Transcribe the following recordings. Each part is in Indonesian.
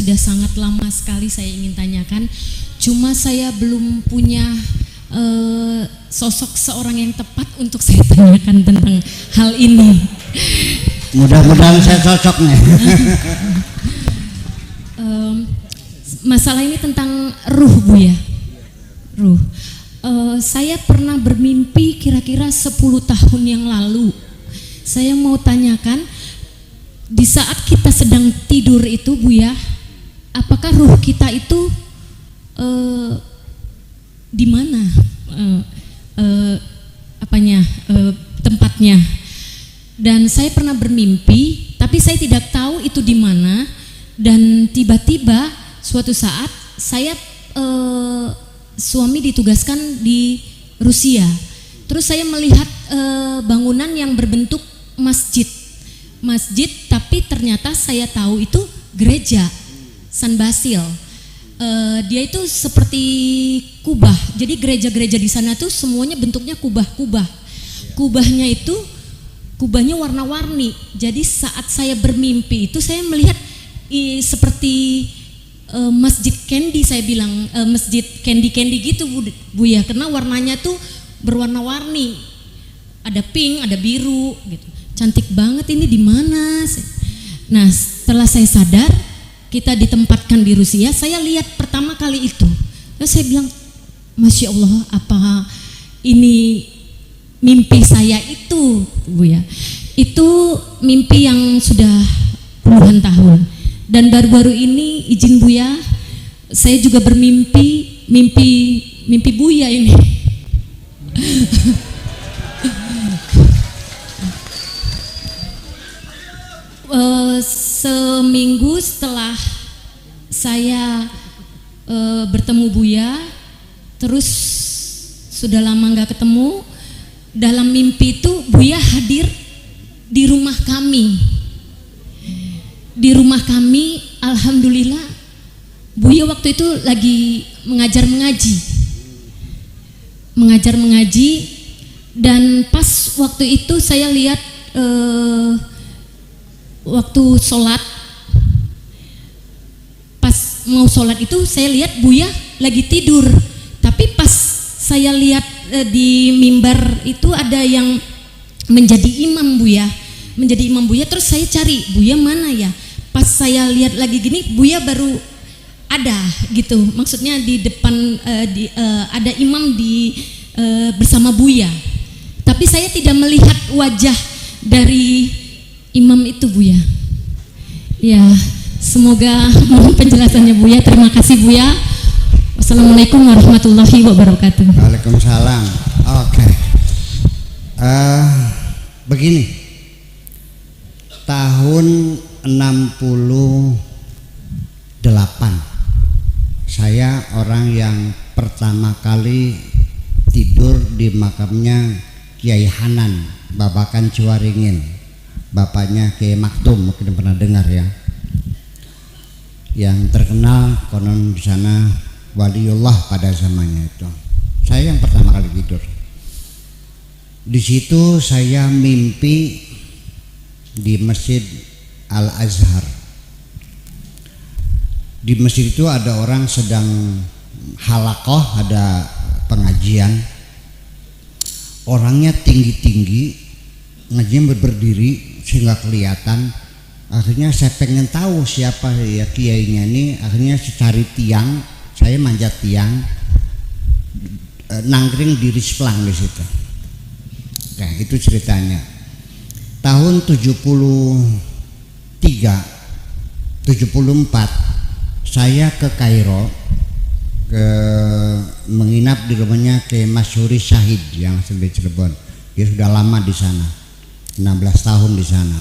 sudah sangat lama sekali saya ingin tanyakan. Cuma saya belum punya sosok seorang yang tepat untuk saya tanyakan tentang hal ini. Mudah-mudahan saya cocoknya. Masalah ini tentang ruh, Bu ya. Ruh. Saya pernah bermimpi kira-kira 10 tahun yang lalu. Saya mau tanyakan, di saat kita sedang tidur itu, Bu ya, apakah ruh kita itu di mana tempatnya? Dan saya pernah bermimpi, tapi saya tidak tahu itu di mana. Dan tiba-tiba suatu saat saya suami ditugaskan di Rusia. Terus saya melihat bangunan yang berbentuk masjid, tapi ternyata saya tahu itu gereja San Basil. Dia itu seperti kubah. Jadi gereja-gereja di sana tuh semuanya bentuknya kubah-kubah. Kubahnya warna-warni. Jadi saat saya bermimpi itu saya melihat seperti masjid candy, saya bilang masjid candy gitu, Bu ya, karena warnanya tuh berwarna-warni. Ada pink, ada biru gitu. Cantik banget, ini di mana? Nah, setelah saya sadar kita ditempatkan di Rusia, saya lihat pertama kali itu. Terus saya bilang, Masya Allah, apa ini mimpi saya itu, Bu ya? Itu mimpi yang sudah puluhan tahun. Dan baru-baru ini izin Buya, saya juga bermimpi mimpi Buya ini. Seminggu setelah saya bertemu Buya, terus sudah lama nggak ketemu. Dalam mimpi itu Buya hadir di rumah kami. Di rumah kami, alhamdulillah, Buya waktu itu lagi mengajar mengaji, dan pas waktu itu saya lihat waktu sholat, pas mau sholat itu saya lihat Buya lagi tidur, tapi pas saya lihat di mimbar itu ada yang menjadi imam Buya, terus saya cari Buya mana ya. Pas saya lihat lagi gini, Buya baru ada gitu, maksudnya di depan ada imam bersama Buya, tapi saya tidak melihat wajah dari imam itu, Buya. Ya, semoga penjelasannya Buya. Terima kasih Buya. Wassalamualaikum warahmatullahi wabarakatuh. Waalaikumsalam. Oke. Begini, tahun 68 saya orang yang pertama kali tidur di makamnya Kiai Hanan Babakan Ciwaringin, bapaknya Kiai Maktum, mungkin pernah dengar ya, yang terkenal konon di sana waliullah pada zamannya itu. Saya yang pertama kali tidur di situ. Saya mimpi di Masjid Al-Azhar. Di masjid itu ada orang sedang halakoh, ada pengajian. Orangnya tinggi-tinggi, ngajinya berdiri sehingga kelihatan. Akhirnya saya pengen tahu siapa ya kiainya ini. Akhirnya saya cari tiang, saya manjat tiang, nangkring di Risplang di situ. Nah, itu ceritanya. Tahun 74 saya ke Kairo, menginap di rumahnya ke Masyuri Syahid yang di Cirebon. Dia sudah lama di sana, 16 tahun di sana.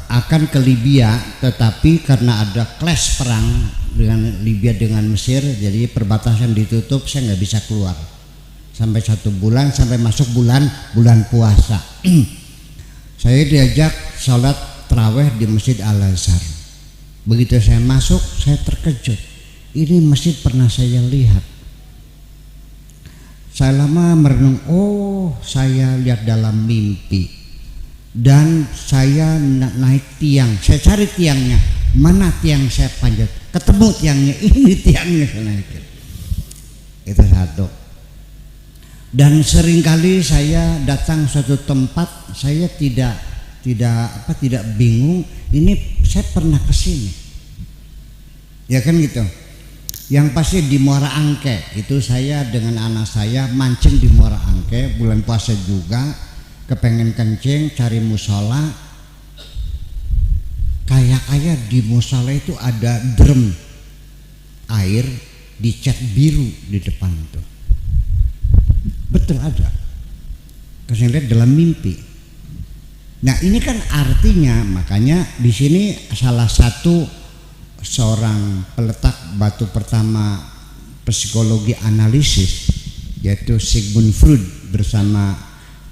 Akan ke Libya, tetapi karena ada clash perang dengan Libya dengan Mesir, jadi perbatasan ditutup, saya nggak bisa keluar sampai 1 bulan, sampai masuk bulan puasa. Saya diajak sholat tarawih di Masjid Al-Azhar. Begitu saya masuk, saya terkejut. Ini masjid pernah saya lihat. Saya lama merenung, oh saya lihat dalam mimpi. Dan saya naik tiang, saya cari tiangnya, mana tiang saya panjat, ketemu tiangnya, ini tiangnya saya naikin. Itu satu. Dan seringkali saya datang suatu tempat, saya tidak bingung, ini saya pernah kesini, ya kan gitu. Yang pasti di Muara Angke itu saya dengan anak saya mancing di Muara Angke, bulan puasa juga, kepengen kencing, cari musola. Kayak di musola itu ada drum air dicat biru di depan itu. Betul ada. Saya lihat dalam mimpi. Nah ini kan artinya, makanya di sini salah satu seorang peletak batu pertama psikologi analisis yaitu Sigmund Freud bersama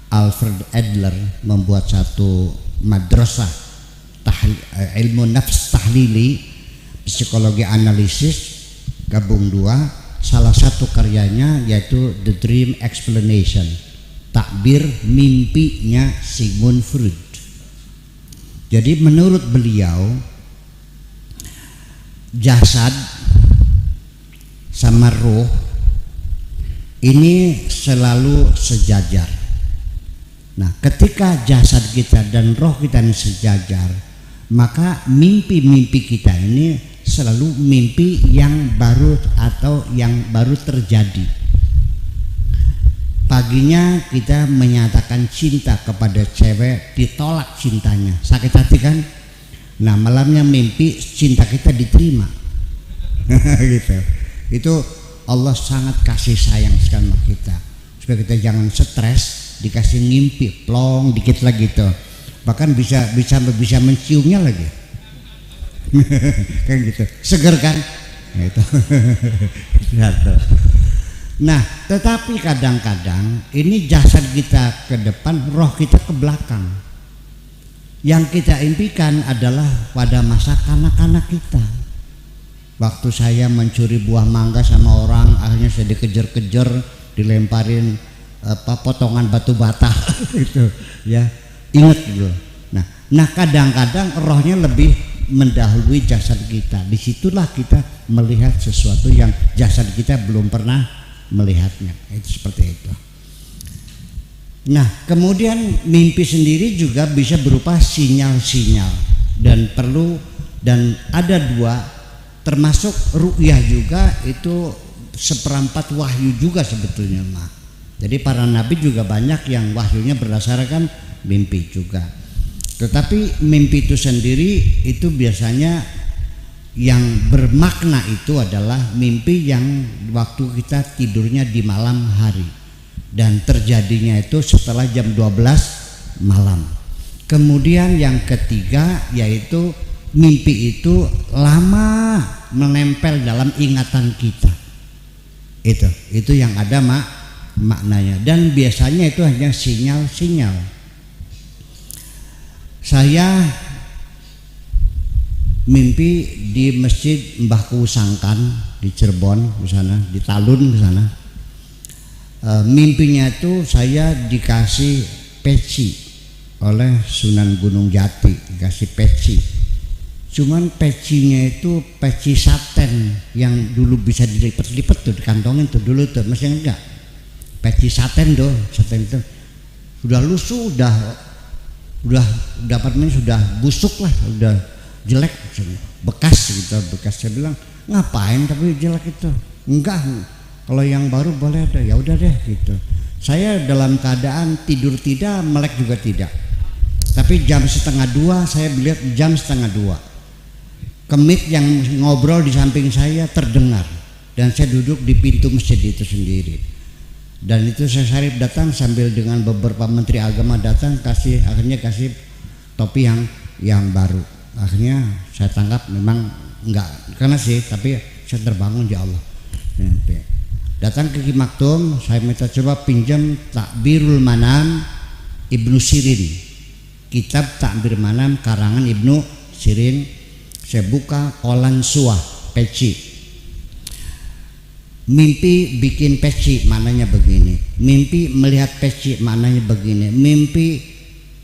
Alfred Adler membuat satu madrasah ilmu nafs tahlili psikologi analisis gabung dua. Salah satu karyanya yaitu The Dream Explanation, takbir mimpinya Sigmund Freud. Jadi menurut beliau jasad sama roh ini selalu sejajar. Nah, ketika jasad kita dan roh kita ini sejajar, maka mimpi-mimpi kita ini selalu mimpi yang baru atau yang baru terjadi. Paginya kita menyatakan cinta kepada cewek, ditolak cintanya, sakit hati kan? Nah malamnya mimpi cinta kita diterima. Gitu. Itu Allah sangat kasih sayang sama kita supaya kita jangan stres, dikasih ngimpi plong dikit lagi tuh, bahkan bisa menciumnya lagi. Kayak gitu, seger kan? Gitu. Nah tetapi kadang-kadang ini jasad kita ke depan, roh kita ke belakang. Yang kita impikan adalah pada masa kanak-kanak kita. Waktu saya mencuri buah mangga sama orang, akhirnya saya dikejar-kejar, dilemparin potongan batu bata gitu ya, ingat gitu. Nah kadang-kadang rohnya lebih mendahului jasad kita. Disitulah kita melihat sesuatu yang jasad kita belum pernah melihatnya. Itu seperti itu. Nah kemudian mimpi sendiri juga bisa berupa sinyal-sinyal dan ada dua, termasuk ru'yah juga, itu seperempat wahyu juga sebetulnya mah. Jadi para nabi juga banyak yang wahyunya berdasarkan mimpi juga. Tetapi mimpi itu sendiri itu biasanya yang bermakna itu adalah mimpi yang waktu kita tidurnya di malam hari dan terjadinya itu setelah jam 12 malam. Kemudian yang ketiga yaitu mimpi itu lama menempel dalam ingatan kita. Itu yang ada maknanya, dan biasanya itu hanya sinyal-sinyal. Saya mimpi di masjid Mbah Kusangkan di Cirebon di sana, di Talun di sana. Mimpinya itu saya dikasih peci oleh Sunan Gunung Jati, dikasih peci. Cuman pecinya itu peci saten yang dulu bisa dilipat-lipat tuh, dikantongin tuh dulu tuh, masih enggak. Peci saten tuh, saten itu sudah lusuh, udah dapatnya sudah busuk lah, udah jelek, bekas gitu, bekas. Saya bilang ngapain tapi jelek itu? Enggak, kalau yang baru boleh ada, ya udah deh gitu. Saya dalam keadaan tidur tidak, melek juga tidak. Tapi jam 1:30 saya lihat jam 1:30. Kemit yang ngobrol di samping saya terdengar dan saya duduk di pintu masjid itu sendiri. Dan itu saya Syarif datang sambil dengan beberapa menteri agama datang, akhirnya kasih topi yang baru. Akhirnya saya tangkap memang enggak karena sih, tapi saya terbangun ya Allah. Datang ke Ki Maktum, saya minta coba pinjam Takbirul Manam Ibnu Sirin, kitab Takbir Manam karangan Ibnu Sirin. Saya buka kolan suah peci. Mimpi bikin peci maknanya begini, mimpi melihat peci maknanya begini, mimpi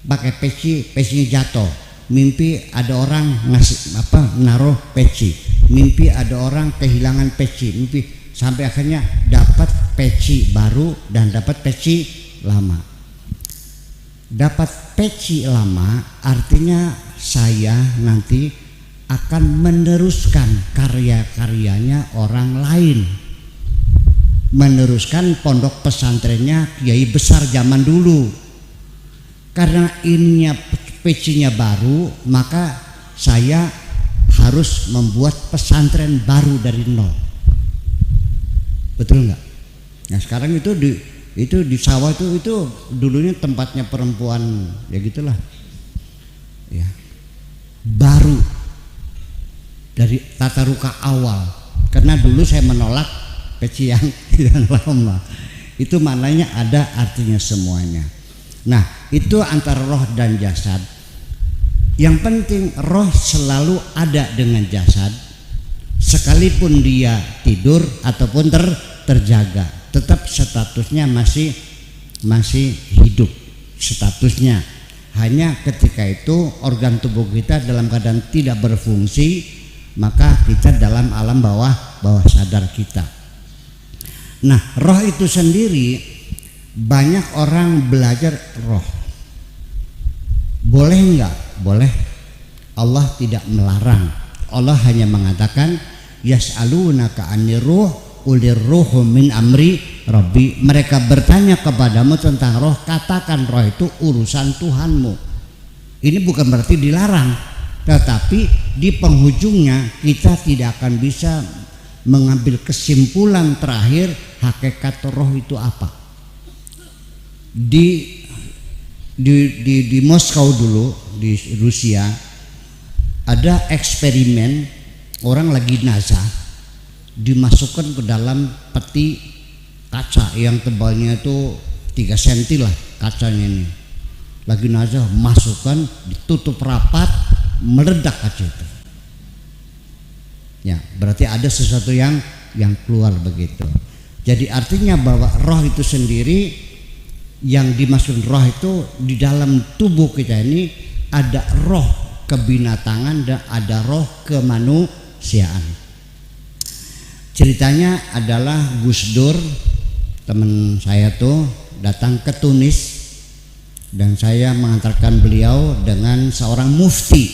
pakai peci, pecinya jatuh, mimpi ada orang ngasih naruh peci, mimpi ada orang kehilangan peci, mimpi sampai akhirnya dapat peci baru dan dapat peci lama. Dapat peci lama artinya saya nanti akan meneruskan karya-karyanya orang lain, meneruskan pondok pesantrennya kiai besar zaman dulu. Karena ininya pecinya baru, maka saya harus membuat pesantren baru dari nol. Betul nggak? Nah sekarang itu di sawah itu dulunya tempatnya perempuan, ya gitulah. Ya, baru dari tata ruka awal. Karena dulu saya menolak peci yang lama. Itu maknanya ada artinya semuanya. Nah itu antara roh dan jasad. Yang penting roh selalu ada dengan jasad, sekalipun dia tidur ataupun terjaga, tetap statusnya masih hidup statusnya. Hanya ketika itu organ tubuh kita dalam keadaan tidak berfungsi, maka kita dalam alam bawah sadar kita. Nah roh itu sendiri, banyak orang belajar roh. Boleh enggak? Boleh. Allah tidak melarang. Allah hanya mengatakan yas'alunaka 'anir ruh ulir ruhu min amri rabbi. Mereka bertanya kepadamu tentang roh, katakan roh itu urusan Tuhanmu. Ini bukan berarti dilarang, tetapi di penghujungnya kita tidak akan bisa mengambil kesimpulan terakhir hakikat roh itu apa. Di Moskow dulu, di Rusia, ada eksperimen orang lagi nazar, dimasukkan ke dalam peti kaca yang tebalnya itu 3 cm lah kacanya ini. Lagi nazar, masukkan, ditutup rapat, meledak kaca itu. Ya, berarti ada sesuatu yang keluar begitu. Jadi artinya bahwa roh itu sendiri, yang dimaksud roh itu di dalam tubuh kita ini ada roh kebinatangan dan ada roh kemanusiaan. Ceritanya adalah Gus Dur, teman saya tuh datang ke Tunis dan saya mengantarkan beliau dengan seorang mufti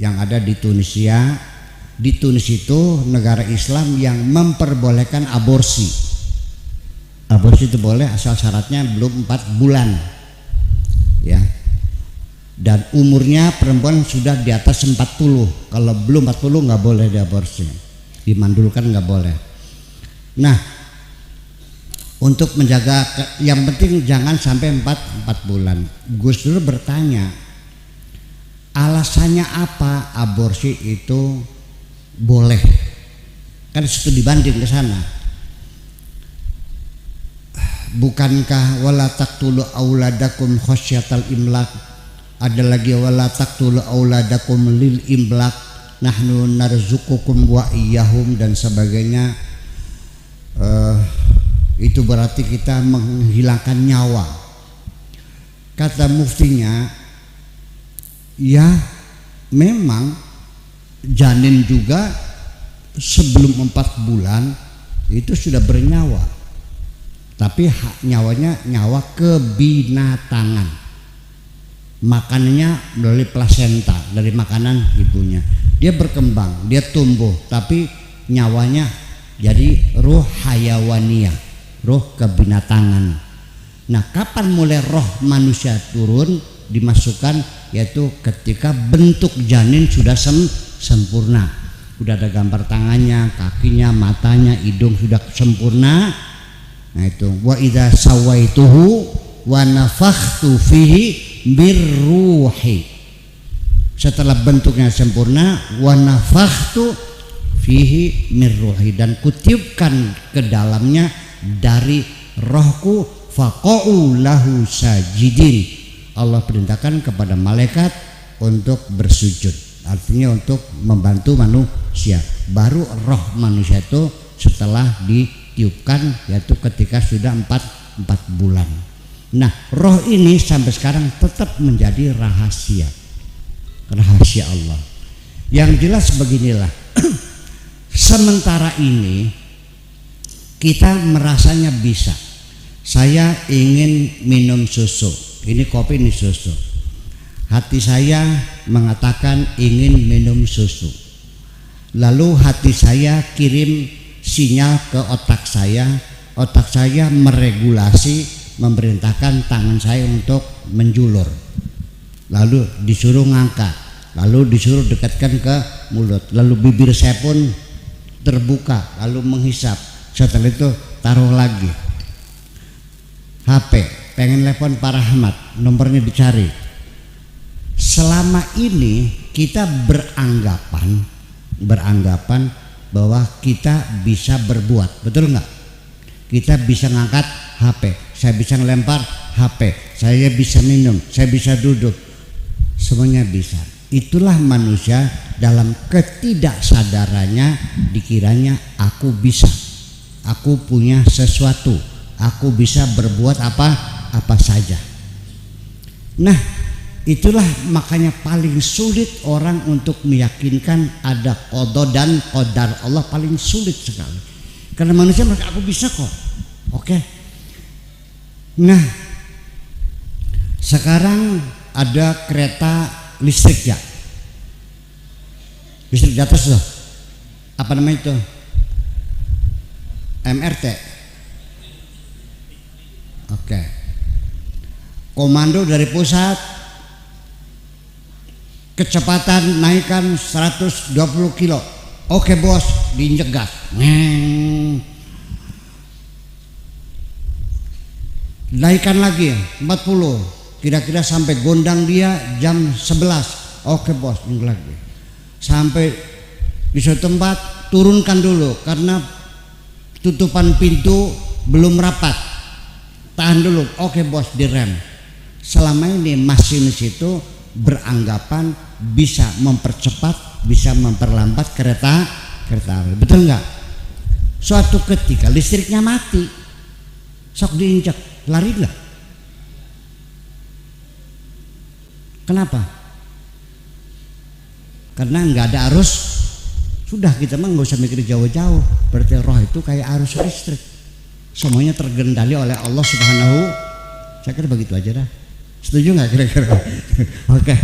yang ada di Tunisia. Di Tunis itu negara Islam yang memperbolehkan aborsi. Aborsi itu boleh asal syaratnya belum 4 bulan, ya. Dan umurnya perempuan sudah di atas 40. Kalau belum 40 nggak boleh diaborsi, dimandulkan nggak boleh. Nah, untuk menjaga yang penting jangan sampai 4 bulan. Gus Dur bertanya, alasannya apa aborsi itu boleh? Kan studi banding ke sana. Bukankah wala taqtulu auladakum khasyatal imlak, ada lagi wala taqtulu auladakum lil imlak, nahnu narzuqukum wa iyyahum dan sebagainya. Itu berarti kita menghilangkan nyawa. Kata muftinya, ya memang janin juga sebelum 4 bulan itu sudah bernyawa, tapi nyawanya nyawa kebinatangan, makanannya melalui plasenta, dari makanan ibunya. Dia berkembang, dia tumbuh, tapi nyawanya jadi ruh hayawaniyah, ruh kebinatangan. Nah, kapan mulai roh manusia turun dimasukkan? Yaitu ketika bentuk janin sudah sempurna, sudah ada gambar tangannya, kakinya, matanya, hidung sudah sempurna. Nah itu wa idza sawaituhu wa nafakhtu fihi birruhi. Setelah bentuknya sempurna, wa nafakhtu fihi mirruhi, dan kutiupkan ke dalamnya dari rohku, faqa'u lahu sajidin. Allah perintahkan kepada malaikat untuk bersujud, artinya untuk membantu manusia. Baru roh manusia itu setelah ditiupkan, yaitu ketika sudah 4 bulan. Nah, roh ini sampai sekarang tetap menjadi rahasia. rahasia Allah. Yang jelas beginilah, sementara ini kita merasanya bisa. Saya ingin minum susu, ini kopi, ini susu. Hati saya mengatakan ingin minum susu. Lalu hati saya kirim sinyal ke otak saya meregulasi, memerintahkan tangan saya untuk menjulur. Lalu disuruh ngangkat, lalu disuruh dekatkan ke mulut, lalu bibir saya pun terbuka, lalu menghisap. Setelah itu taruh lagi. HP, pengen telepon Pak Rahmat, nomornya dicari. Selama ini kita beranggapan bahwa kita bisa berbuat, betul nggak? Kita bisa ngangkat HP, saya bisa ngelempar HP, saya bisa minum, saya bisa duduk, semuanya bisa. Itulah manusia dalam ketidaksadarannya dikiranya aku bisa, aku punya sesuatu, aku bisa berbuat apa saja. Nah, itulah makanya paling sulit orang untuk meyakinkan ada qada dan qadar Allah, paling sulit sekali. Karena manusia merasa aku bisa kok. Oke. Nah, sekarang ada kereta listrik ya. Listrik di atas tuh. Apa namanya itu? MRT. Oke. Komando dari pusat, kecepatan naikkan 120 kilo. Oke bos, diinjek gas. Naikkan lagi 40. Kira-kira sampai gondang dia jam 11. Oke bos, ini lagi. Sampai di suatu tempat turunkan dulu karena tutupan pintu belum rapat. Tahan dulu. Oke bos, direm. Selama ini masinis itu beranggapan bisa mempercepat, bisa memperlambat kereta api. Betul nggak? Suatu ketika listriknya mati, sok diinjak, larilah. Kenapa? Karena nggak ada arus. Sudah, kita mah nggak usah mikir jauh-jauh. Berarti roh itu kayak arus listrik, semuanya terkendali oleh Allah Subhanahu. Saya kira begitu aja dah. Setuju nggak kira-kira? Oke.